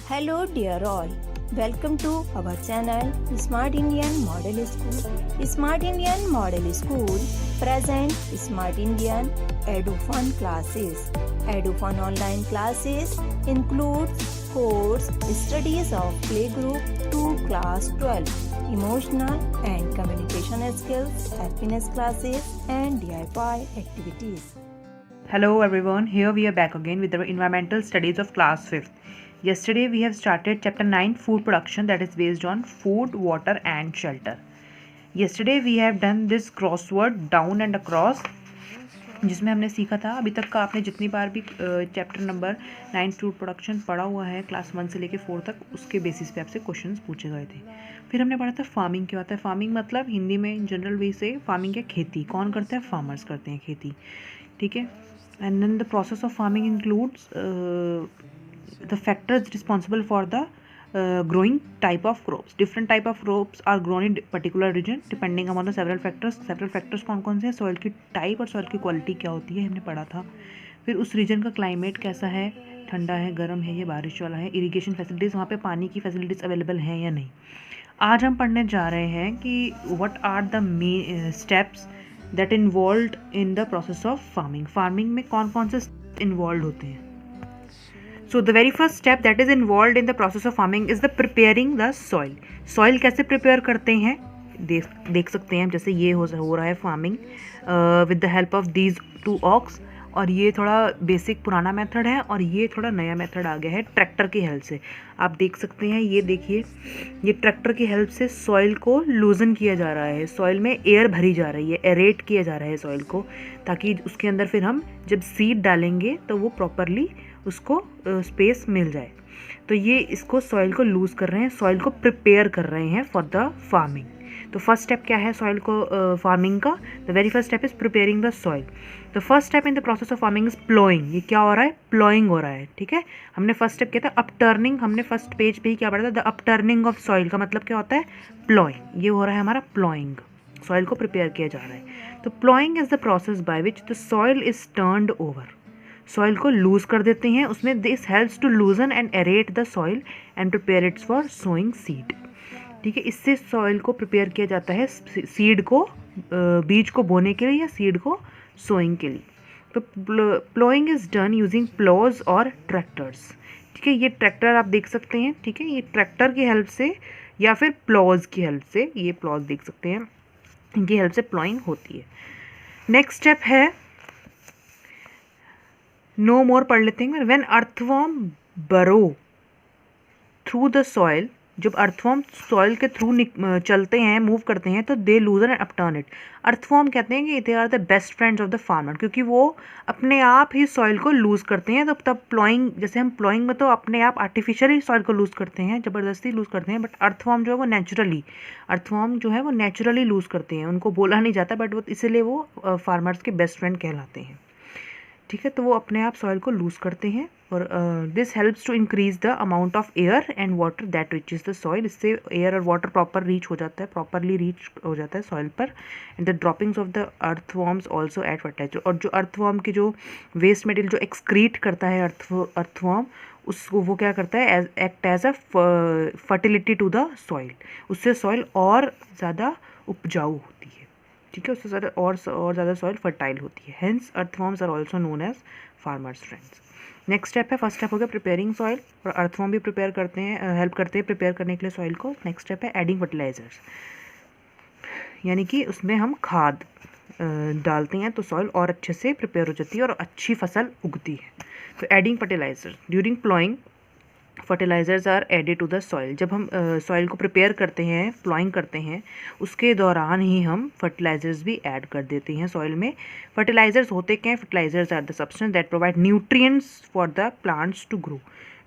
Hello dear all, welcome to our channel Smart Indian Model School. Smart Indian Model School present Smart Indian EduFun classes. EduFun online classes includes course studies of playgroup to class 12, emotional and communication skills, happiness classes and DIY activities. Hello everyone, here we are back again with our environmental studies of class 5th. Yesterday we have started chapter 9 food production, that is based on food, water and shelter. Yesterday we have done this crossword down and across, जिसमें हमने सीखा था अभी तक का आपने जितनी बार भी चैप्टर नंबर 9 फूड प्रोडक्शन पढ़ा हुआ है क्लास 1 से लेकर 4 तक, उसके बेसिस पे आपसे क्वेश्चंस पूछे गए थे। फिर हमने पढ़ा था फार्मिंग क्या होता है। फार्मिंग मतलब हिंदी में जनरल वे से फार्मिंग क्या, खेती। कौन करते हैं? फार्मर्स करते हैं खेती, ठीक है। And then the process of farming includes the factors responsible for the growing type of crops. Different type of crops are grown in particular region depending upon the several factors. Several factors कौन कौन से हैं? Soil की type और soil की quality क्या होती है, हमने पढ़ा था। फिर उस रीजन का क्लाइमेट कैसा है, ठंडा है, गर्म है या बारिश वाला है। इरिगेशन फैसिलिटीज़, वहाँ पे पानी की फैसिलिटीज़ अवेलेबल हैं या नहीं। आज हम पढ़ने जा रहे हैं कि what are the steps that involve in the process of farming. Farming में कौन कौन से इन्वॉल्व होते हैं। So the very first step that is involved in the process of farming is the preparing the soil. Soil कैसे prepare करते हैं देख सकते हैं। जैसे ये हो रहा है farming with the help of these two ox, और ये थोड़ा बेसिक पुराना मेथड है और ये थोड़ा नया मेथड आ गया है ट्रैक्टर की हेल्प से। आप देख सकते हैं, ये देखिए, ये ट्रैक्टर की हेल्प से सॉइल को लूजन किया जा रहा है, सॉइल में एयर भरी जा रही है, एरेट किया जा रहा है सॉइल को, ताकि उसके अंदर फिर हम जब सीड डालेंगे तो वो प्रॉपरली उसको स्पेस मिल जाए। तो ये इसको सॉइल को लूज़ कर रहे हैं, सॉइल को प्रिपेयर कर रहे हैं फॉर द फार्मिंग। तो फर्स्ट स्टेप क्या है सॉइल को फार्मिंग का? The very first step is preparing the soil. The first step in the process of farming is ploughing. ये क्या हो रहा है? प्लोइंग हो रहा है, ठीक है। हमने फर्स्ट स्टेप किया था अपटर्निंग, हमने फर्स्ट पेज पे ही क्या पढ़ा था? द अपटर्निंग ऑफ सॉइल का मतलब क्या होता है? प्लोइंग। ये हो रहा है हमारा प्लोइंग, सॉइल को प्रिपेयर किया जा रहा है। तो ploughing is the process by which the soil is turned over. Soil को लूज़ कर देते हैं उसमें। This helps to loosen and aerate the soil and prepare its for sowing seed, ठीक है। इससे सॉइल को प्रिपेयर किया जाता है सीड को, बीज को बोने के लिए या सीड को सोइंग के लिए। तो प्लोइंग इज़ डन यूजिंग प्लोज और ट्रैक्टर्स, ठीक है। ये ट्रैक्टर आप देख सकते हैं, ठीक है। ये ट्रैक्टर की हेल्प से या फिर प्लोज की हेल्प से, ये प्लोज देख सकते हैं, इनकी हेल्प से प्लोइंग होती है। नेक्स्ट स्टेप है नो मोर पढ़ लेते हैं। When earthworm burrow through the soil, जब अर्थवर्म सॉइल के थ्रू चलते हैं, मूव करते हैं, तो they loosen and upturn it. Earthworm कहते हैं कि they are the best friends of the farmer, क्योंकि वो अपने आप ही सॉइल को लूज़ करते हैं। तो तब प्लॉइंग, जैसे हम प्लॉइंग में तो अपने आप आर्टिफिशियली सॉइल को लूज़ करते हैं, ज़बरदस्ती लूज़ करते हैं, बट अर्थवर्म जो है वो नेचुरली, अर्थवर्म जो है वो नेचुरली लूज़ करते हैं। उनको बोला नहीं जाता, बट वो इसीलिए वो फार्मर्स के बेस्ट फ्रेंड कहलाते हैं, ठीक है। तो वो अपने आप सॉइल को लूज़ करते हैं और this helps to increase the amount of air and water that reaches the soil. इससे एयर और वाटर प्रॉपर रीच हो जाता है, प्रॉपरली रीच हो जाता है सॉइल पर। And the droppings of the earthworms also add fertiliser. और जो अर्थवर्म की जो वेस्ट मटेरियल जो एक्सक्रीट करता है अर्थवर्म, उसको वो क्या करता है? Act as a fertility to the soil. उससे सॉइल और ज़्यादा उपजाऊ होती है, ठीक है। उससे ज़्यादा और ज़्यादा सॉइल फर्टाइल होती है। Hence earthworms are also known as farmers friends. Next step है, फर्स्ट स्टेप हो गया प्रिपेयरिंग सॉइल, और अर्थवर्म भी प्रिपेयर करते हैं, हेल्प करते हैं प्रिपेयर करने के लिए सॉइल को। नेक्स्ट स्टेप है एडिंग फर्टिलाइजर्स, यानी कि उसमें हम खाद डालते हैं तो सॉइल और अच्छे से प्रिपेयर हो जाती है और अच्छी फसल उगती है। तो adding fertiliser during ploughing, fertilisers are added to the soil. जब हम सॉइल को प्रिपेयर करते हैं, प्लॉइंग करते हैं, उसके दौरान ही हम फर्टिलाइज़र्स भी ऐड कर देते हैं सॉइल में। फर्टिलाइज़र्स होते क्या हैं? Fertilisers are the substance that provide nutrients for the plants to grow.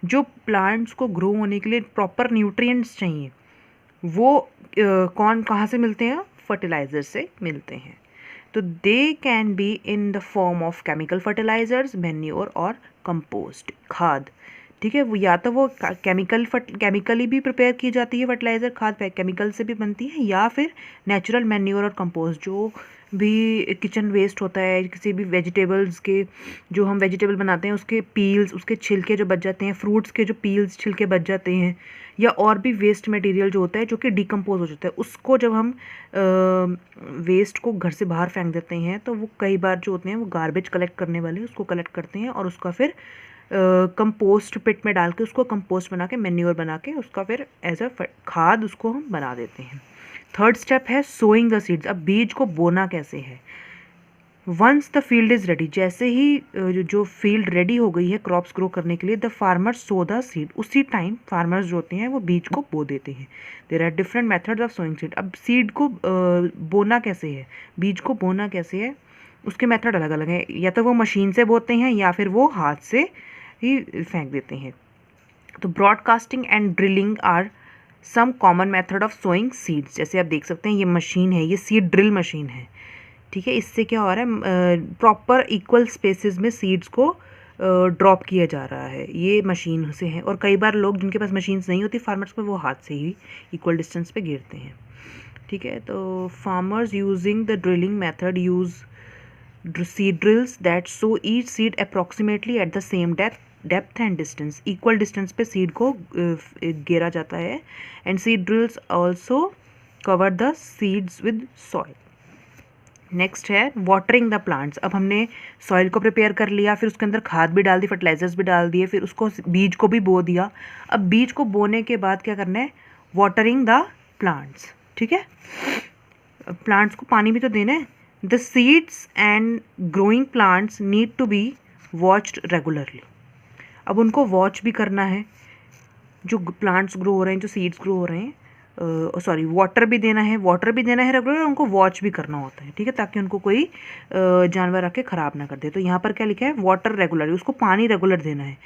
जो प्लांट्स को ग्रो होने के लिए प्रॉपर न्यूट्रिएंट्स चाहिए, वो कहाँ से मिलते हैं? फर्टिलाइज़र से मिलते हैं। तो they can be in the form of chemical fertilisers, manure और कंपोस्ट, खाद, ठीक है। वो या तो वो केमिकली भी प्रिपेयर की जाती है, फर्टिलाइज़र खाद केमिकल से भी बनती है, या फिर नेचुरल मैन्योर और कंपोस्ट जो भी किचन वेस्ट होता है किसी भी वेजिटेबल्स के, जो हम वेजिटेबल बनाते हैं उसके पील्स, उसके छिलके जो बच जाते हैं, फ्रूट्स के जो पील्स छिलके बच जाते हैं, या और भी वेस्ट मटेरियल जो होता है जो कि डिकम्पोज हो जाता है, उसको जब हम वेस्ट को घर से बाहर फेंक देते हैं तो वो कई बार जो होते हैं वो गार्बेज कलेक्ट करने वाले उसको कलेक्ट करते हैं और उसका फिर कंपोस्ट पिट में डाल के उसको कंपोस्ट बना के मैन्योर बना के उसका फिर एज अ खाद उसको हम बना देते हैं। थर्ड स्टेप है सोइंग द सीड्स। अब बीज को बोना कैसे है। Once the field is ready, जैसे ही जो फील्ड रेडी हो गई है क्रॉप्स ग्रो करने के लिए, the farmers sow the seed, उसी टाइम फार्मर्स जो होते हैं वो बीज को बो देते हैं। There are different methods of sowing seed. अब सीड को बोना कैसे है, बीज को बोना कैसे है, उसके मेथड अलग अलग हैं। या तो वो मशीन से बोते हैं या फिर वो हाथ से ही फेंक देते हैं। तो broadcasting and drilling are some common method of sowing seeds. जैसे आप देख सकते हैं ये मशीन है, ये सीड ड्रिल मशीन है, ठीक है। इससे क्या हो रहा है, प्रॉपर इक्वल स्पेसेस में सीड्स को ड्रॉप किया जा रहा है, ये मशीन से है। और कई बार लोग जिनके पास मशीन्स नहीं होती फार्मर्स को, वो हाथ से ही इक्वल डिस्टेंस पे गिरते हैं, ठीक है। तो farmers using the drilling method use seed drills that sow each seed approximately at the same depth and distance, equal distance पे seed को गिरा जाता है। and seed drills also cover the seeds with soil। Next है watering the plants. अब हमने soil को prepare कर लिया, फिर उसके अंदर खाद भी डाल दी, फर्टिलाइजर्स भी डाल दिए, फिर उसको बीज को भी बो दिया। अब बीज को बोने के बाद क्या करना है, वाटरिंग द प्लांट्स, ठीक है। प्लांट्स को पानी भी तो देना है। The seeds and growing plants need to be watched regularly. अब उनको वॉच भी करना है, जो प्लांट्स ग्रो हो रहे हैं, जो सीड्स ग्रो हो रहे हैं, सॉरी वाटर भी देना है रेगुलर, और उनको वॉच भी करना होता है, ठीक है, ताकि उनको कोई जानवर आके ख़राब ना कर दे। तो यहाँ पर क्या लिखा है, वाटर रेगुलर, उसको पानी रेगुलर देना है।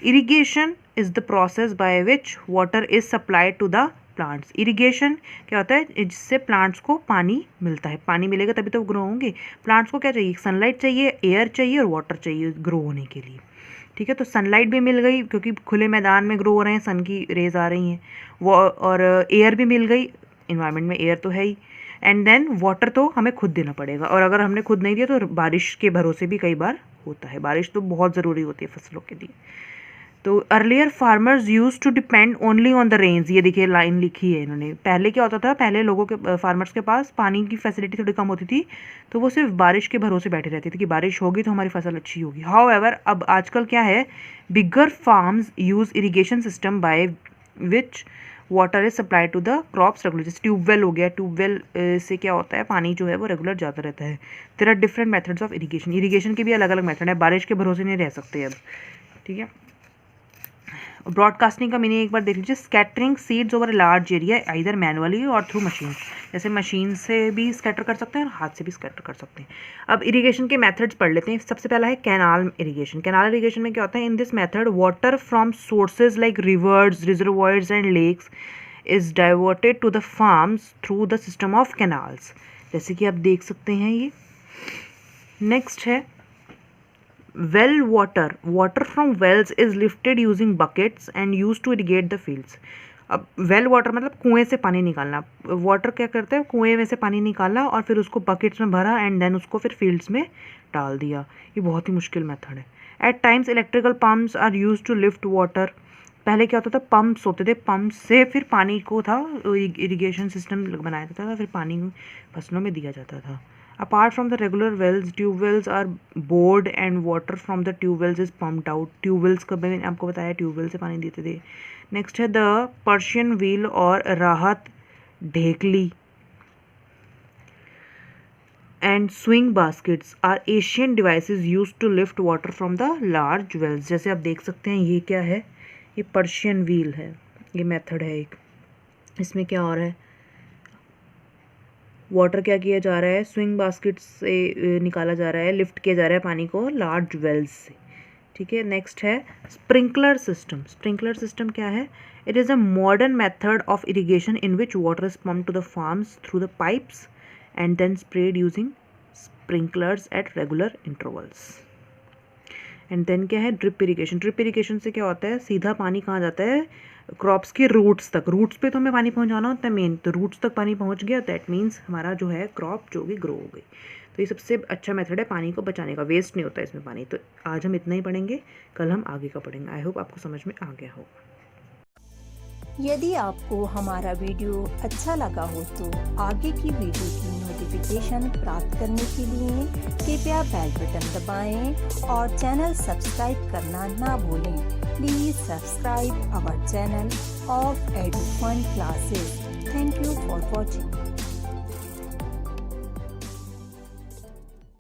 Irrigation is the process by which water is supplied to the plants. Irrigation क्या होता है, जिससे प्लांट्स को पानी मिलता है, पानी मिलेगा तभी तो ग्रो होंगे। प्लांट्स को क्या चाहिए, सनलाइट चाहिए, एयर चाहिए और वाटर चाहिए ग्रो होने के लिए, ठीक है। तो सनलाइट भी मिल गई क्योंकि खुले मैदान में ग्रो हो रहे हैं, सन की रेज आ रही हैं वो, और एयर भी मिल गई, इन्वायरमेंट में एयर तो है ही। एंड देन वाटर तो हमें खुद देना पड़ेगा, और अगर हमने खुद नहीं दिया तो बारिश के भरोसे भी कई बार होता है, बारिश तो बहुत ज़रूरी होती है फसलों के लिए। तो earlier farmers used to depend only on the rains. ये देखिए लाइन लिखी है इन्होंने। पहले क्या होता था, पहले लोगों के फार्मर्स के पास पानी की फैसिलिटी थोड़ी कम होती थी, तो वो सिर्फ बारिश के भरोसे बैठे रहते थे कि बारिश होगी तो हमारी फसल अच्छी होगी। हाउएवर अब आजकल क्या है, bigger farms use irrigation system by which water is supply to the crops regular. जैसे ट्यूबवेल हो गया, ट्यूबवेल से क्या होता है, पानी जो है वो रेगुलर जाता रहता है। There are different methods of irrigation. Irrigation के भी अलग अलग मेथड है, बारिश के भरोसे नहीं रह सकते अब, ठीक है। ब्रॉडकास्टिंग का मीनिंग एक बार देख लीजिए, scattering seeds over large area either manually और थ्रू मशीन। जैसे मशीन से भी स्कैटर कर सकते हैं और हाथ से भी स्कैटर कर सकते हैं। अब इरिगेशन के मेथड्स पढ़ लेते हैं। सबसे पहला है कैनाल इरिगेशन। कैनाल इरिगेशन में क्या होता है, in this method water from sources like rivers, reservoirs and lakes is diverted to the farms through the system of canals. जैसे कि आप देख सकते हैं ये। नेक्स्ट है well water from wells is lifted using buckets and used to irrigate the fields। अब well water मतलब कुएं से पानी निकालना। वाटर क्या करते हैं, कुएं में से पानी निकाला और फिर उसको बकेट्स में भरा एंड देन उसको फिर फील्ड्स में डाल दिया। ये बहुत ही मुश्किल मेथड है। At times electrical pumps are used to lift water. पहले क्या होता था, पम्प्स होते थे, पम्प से फिर पानी को था इरीगेशन सिस्टम बनाया जाता था, फिर पानी फसलों में दिया जाता था। Apart from the regular wells, tube wells are bored and water from the tube wells is pumped out। Tube wells का मैंने आपको बताया, ट्यूब वेल से पानी देते थे। नेक्स्ट है द पर्शियन व्हील और rahat dhekli and swing baskets are Asian devices use to lift water from the large wells. जैसे आप देख सकते हैं ये क्या है, ये पर्शियन व्हील है, ये मेथड है एक। इसमें क्या हो रहा है, वाटर क्या किया जा रहा है, स्विंग बास्केट से निकाला जा रहा है, लिफ्ट किया जा रहा है पानी को लार्ज वेल्स से, ठीक है। नेक्स्ट है स्प्रिंकलर सिस्टम। स्प्रिंकलर सिस्टम क्या है, it is a modern method of irrigation in which water is pumped to the farms through the pipes and then spread using sprinklers at regular intervals. And then क्या है drip irrigation. Drip irrigation से क्या होता है, सीधा पानी कहाँ जाता है, क्रॉप्स के रूट्स तक। रूट्स पे तो हमें पानी पहुंचाना होता है मेन, तो रूट्स तक पानी पहुंच गया, दैट मीन्स हमारा जो है क्रॉप जो भी ग्रो हो गई। तो ये सबसे अच्छा मेथड है पानी को बचाने का, वेस्ट नहीं होता है इसमें पानी। तो आज हम इतना ही पढ़ेंगे, कल हम आगे का पढ़ेंगे। आई होप आपको समझ में आ गया होगा। यदि आपको हमारा वीडियो अच्छा लगा हो तो आगे की वीडियो की नोटिफिकेशन प्राप्त करने के लिए कृपया बेल बटन दबाएं और चैनल सब्सक्राइब करना ना भूलें। Please subscribe our channel of Edufun classes. Thank you for watching.